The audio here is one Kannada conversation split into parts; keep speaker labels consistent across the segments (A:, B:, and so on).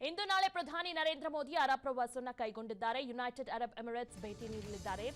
A: ಇಂದು ನಾಳೆ ಪ್ರಧಾನಿ ನರೇಂದ್ರ ಮೋದಿ ಅರಬ್ ಪ್ರವಾಸವನ್ನು ಕೈಗೊಂಡಿದ್ದಾರೆ. ಯುನೈಟೆಡ್ ಅರಬ್ ಎಮಿರೇಟ್ಸ್ ಭೇಟಿ ನೀಡಲಿದ್ದಾರೆ.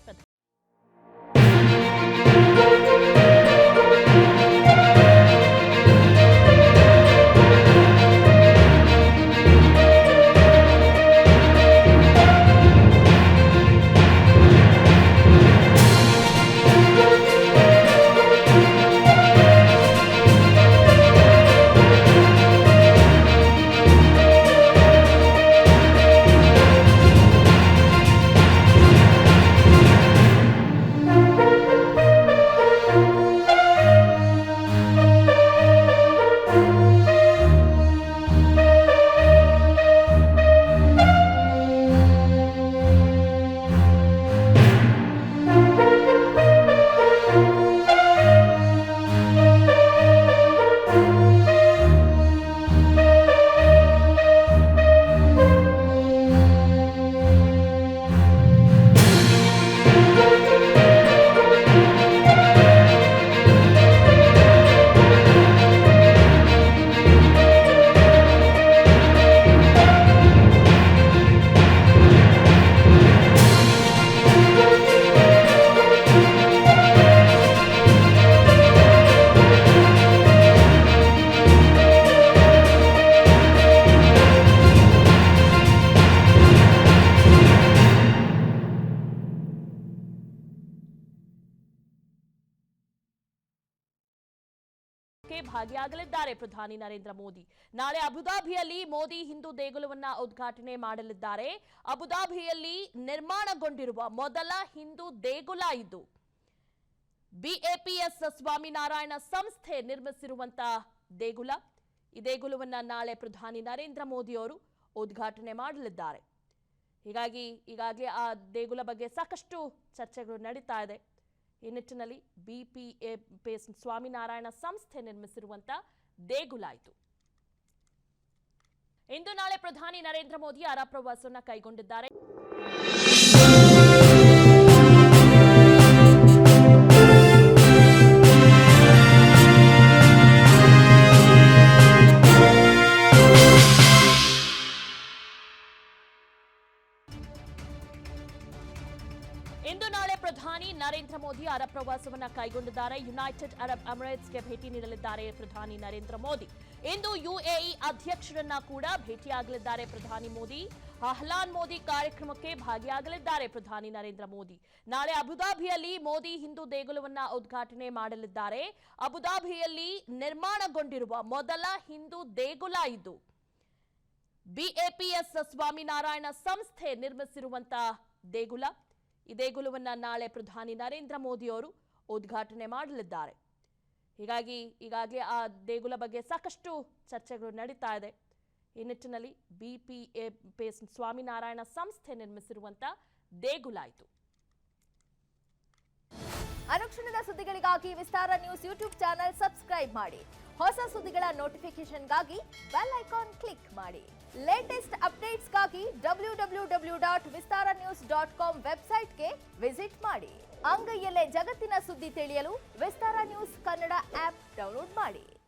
A: ಭಾಗಿಯಾಗಲಿದ್ದಾರೆ ಪ್ರಧಾನಿ ನರೇಂದ್ರ ಮೋದಿ. ನಾಳೆ ಅಬುಧಾಬಿಯಲ್ಲಿ ಮೋದಿ ಹಿಂದೂ ದೇಗುಲವನ್ನ ಉದ್ಘಾಟನೆ ಮಾಡಲಿದ್ದಾರೆ. ಅಬುಧಾಬಿಯಲ್ಲಿ ನಿರ್ಮಾಣಗೊಂಡಿರುವ ಮೊದಲ ಹಿಂದೂ ದೇಗುಲ ಇದು. BAPS ಸ್ವಾಮಿನಾರಾಯಣ ಸಂಸ್ಥೆ ನಿರ್ಮಿಸಿರುವಂತಹ ದೇಗುಲ. ಈ ದೇಗುಲವನ್ನ ನಾಳೆ ಪ್ರಧಾನಿ ನರೇಂದ್ರ ಮೋದಿ ಅವರು ಉದ್ಘಾಟನೆ ಮಾಡಲಿದ್ದಾರೆ. ಹೀಗಾಗಿ ಈಗಾಗಲೇ ಆ ದೇಗುಲ ಬಗ್ಗೆ ಸಾಕಷ್ಟು ಚರ್ಚೆಗಳು ನಡೀತಾ ಇದೆ. ಈ ನಿಟ್ಟಿನಲ್ಲಿ BAPS ಸ್ವಾಮಿನಾರಾಯಣ ಸಂಸ್ಥೆ ನಿರ್ಮಿಸಿರುವಂತಹ ದೇಗುಲ ಇದು. ಇಂದು ನಾಳೆ ಪ್ರಧಾನಿ ನರೇಂದ್ರ ಮೋದಿ ಅರಬ್ ಪ್ರವಾಸವನ್ನು ಕೈಗೊಂಡಿದ್ದಾರೆ. ಇಂದು ನಾಳೆ ಪ್ರಧಾನಿ ನರೇಂದ್ರ ಮೋದಿ ಅರಬ್ ಪ್ರವಾಸವನ್ನು ಕೈಗೊಂಡಿದ್ದಾರೆ. ಯುನೈಟೆಡ್ ಅರಬ್ ಎಮಿರೇಟ್ಸ್ಗೆ ಭೇಟಿ ನೀಡಲಿದ್ದಾರೆ ಪ್ರಧಾನಿ ನರೇಂದ್ರ ಮೋದಿ. ಇಂದು UAE ಅಧ್ಯಕ್ಷರನ್ನ ಕೂಡ ಭೇಟಿಯಾಗಲಿದ್ದಾರೆ ಪ್ರಧಾನಿ ಮೋದಿ. ಅಹ್ಲಾನ್ ಮೋದಿ ಕಾರ್ಯಕ್ರಮಕ್ಕೆ ಭಾಗಿಯಾಗಲಿದ್ದಾರೆ ಪ್ರಧಾನಿ ನರೇಂದ್ರ ಮೋದಿ. ನಾಳೆ ಅಬುಧಾಬಿಯಲ್ಲಿ ಮೋದಿ ಹಿಂದೂ ದೇಗುಲವನ್ನ ಉದ್ಘಾಟನೆ ಮಾಡಲಿದ್ದಾರೆ. ಅಬುಧಾಬಿಯಲ್ಲಿ ನಿರ್ಮಾಣಗೊಂಡಿರುವ ಮೊದಲ ಹಿಂದೂ ದೇಗುಲ ಇದು. BAPS ಸ್ವಾಮಿನಾರಾಯಣ ಸಂಸ್ಥೆ ನಿರ್ಮಿಸಿರುವಂತಹ ದೇಗುಲ. ಈ ದೇಗುಲವನ್ನ ನಾಳೆ ಪ್ರಧಾನಿ ನರೇಂದ್ರ ಮೋದಿ ಅವರು ಉದ್ಘಾಟನೆ ಮಾಡಲಿದ್ದಾರೆ. ಹೀಗಾಗಿ ಈಗಾಗಲೇ ಆ ದೇಗುಲ ಬಗ್ಗೆ ಸಾಕಷ್ಟು ಚರ್ಚೆಗಳು ನಡೀತಾ ಇದೆ. ಈ ನಿಟ್ಟಿನಲ್ಲಿ BAPS ಸ್ವಾಮಿನಾರಾಯಣ ಸಂಸ್ಥೆ ನಿರ್ಮಿಸಿರುವಂತಹ ದೇಗುಲ ಇದು.
B: ಅನುಕ್ಷಣದ ಸುದ್ದಿಗಳಿಗಾಗಿ ವಿಸ್ತಾರ ನ್ಯೂಸ್ ಯೂಟ್ಯೂಬ್ ಚಾನೆಲ್ ಸಬ್ಸ್ಕ್ರೈಬ್ ಮಾಡಿ. ಹೊಸ ಸುದ್ದಿಗಳ ನೋಟಿಫಿಕೇಶನ್ಗಾಗಿ ಬೆಲ್ ಐಕಾನ್ ಕ್ಲಿಕ್ ಮಾಡಿ. ಲೇಟೆಸ್ಟ್ ಅಪ್ಡೇಟ್ಸ್ಗಾಗಿ www.vistaranews.com ವೆಬ್ಸೈಟ್ಗೆ ವಿಸಿಟ್ ಮಾಡಿ. ಅಂಗೈಯಲ್ಲೇ ಜಗತ್ತಿನ ಸುದ್ದಿ ತಿಳಿಯಲು ವಿಸ್ತಾರ ನ್ಯೂಸ್ ಕನ್ನಡ ಆಪ್ ಡೌನ್ಲೋಡ್ ಮಾಡಿ.